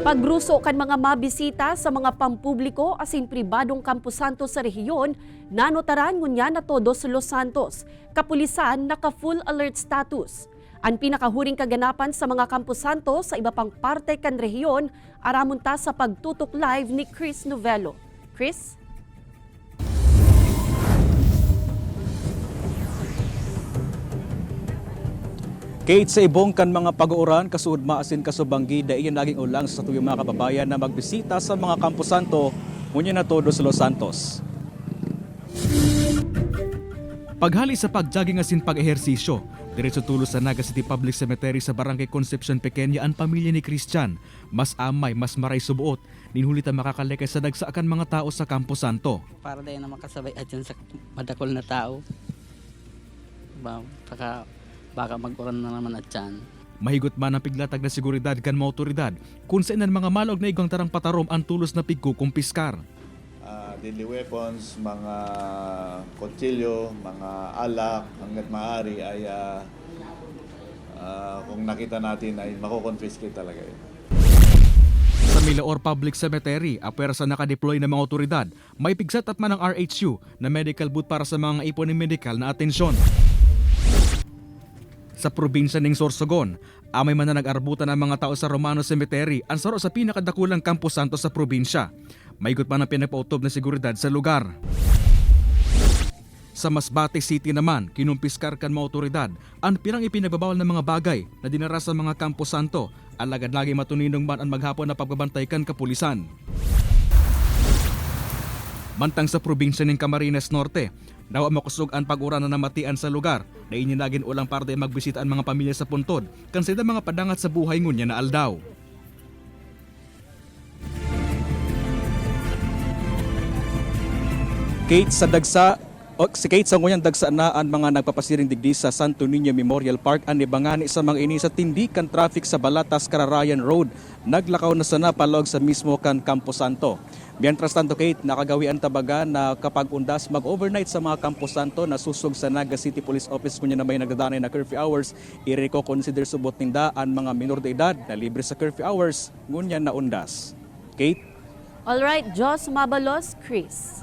Pagruso kan mga mabisita sa mga pampubliko asin pribadong Campo Santo sa rehiyon, nanotaran ngunya na todo sa Los Santos. Kapulisan naka full alert status. Ang pinakahuring kaganapan sa mga Campo Santo sa iba pang parte kan rehiyon, aramunta sa pagtutok live ni Chris Novelo. Chris? Kate sa ibong kan mga pag-uuran, kasuod maasin kasubanggi, dahil yun naging ulang sa tuyong mga kababayan na magbisita sa mga Campo Santo, ngunyan na todo sa Los Santos. Paghali sa pagjogging asin pag-ehersisyo, diretso tulo sa Naga City Public Cemetery sa Barangay Concepcion Pequeña ang pamilya ni Christian. Mas amay, mas maray subuot, ninhulit ang makakalekay sa dagsaakan mga tao sa Campo Santo. Para din na makasabay at dyan sa madakol na tao. Baka mag-uran na naman at dyan. Mahigot man ang piglatag na seguridad kan mga otoridad kung saan ang mga malog na igang tarang patarom ang tulos na pigkukumpiskar. Deadly weapons, mga kutsilyo, mga alak, hanggat maaari ay kung nakita natin ay mako-confiscate talaga yun. Sa Milaor Public Cemetery, apwersa nakadeploy ng mga otoridad, may pigsat at man ang RHU na medical booth para sa mga ipon ng medikal na atensyon. Sa probinsya ng Sorsogon, amay man na nag-arbutan ang mga tao sa Romano Cemetery, ang saro sa pinakadakulang Campo Santo sa probinsya. Maygot pa ng pinagpautob na seguridad sa lugar. Sa Masbate City naman, kinumpiskar kan mga otoridad ang pirang ipinagbabawal ng mga bagay na dinara sa mga Campo Santo, alagad lagi matuninong man ang maghapon na pagbabantay kan kapulisan. Mantang sa probinsya ng Camarines Norte, daw makusog ang pag-ura na namatian sa lugar na ininagin ulang parte magbisita ang mga pamilya sa puntod kan sila mga padangat sa buhay ngunya na aldaw. Si Kate sa nguyan dagsa na ang mga nagpapasiring digdi sa Santo Niño Memorial Park ang ibangani sa mga ini sa tindikan traffic sa Balatas Cararayan Road. Naglakaw na sana palog sa mismo kan Campo Santo. Mientras tanto, Kate, nakagawi ang tabaga na kapag undas mag-overnight sa mga Campo Santo na susog sa Naga City Police Office kunya na may nagdadanay na curfew hours, i-consider subot ninda ang mga minor de edad na libre sa curfew hours ngunya na undas. Kate? Alright, Jos Mabalos, Chris.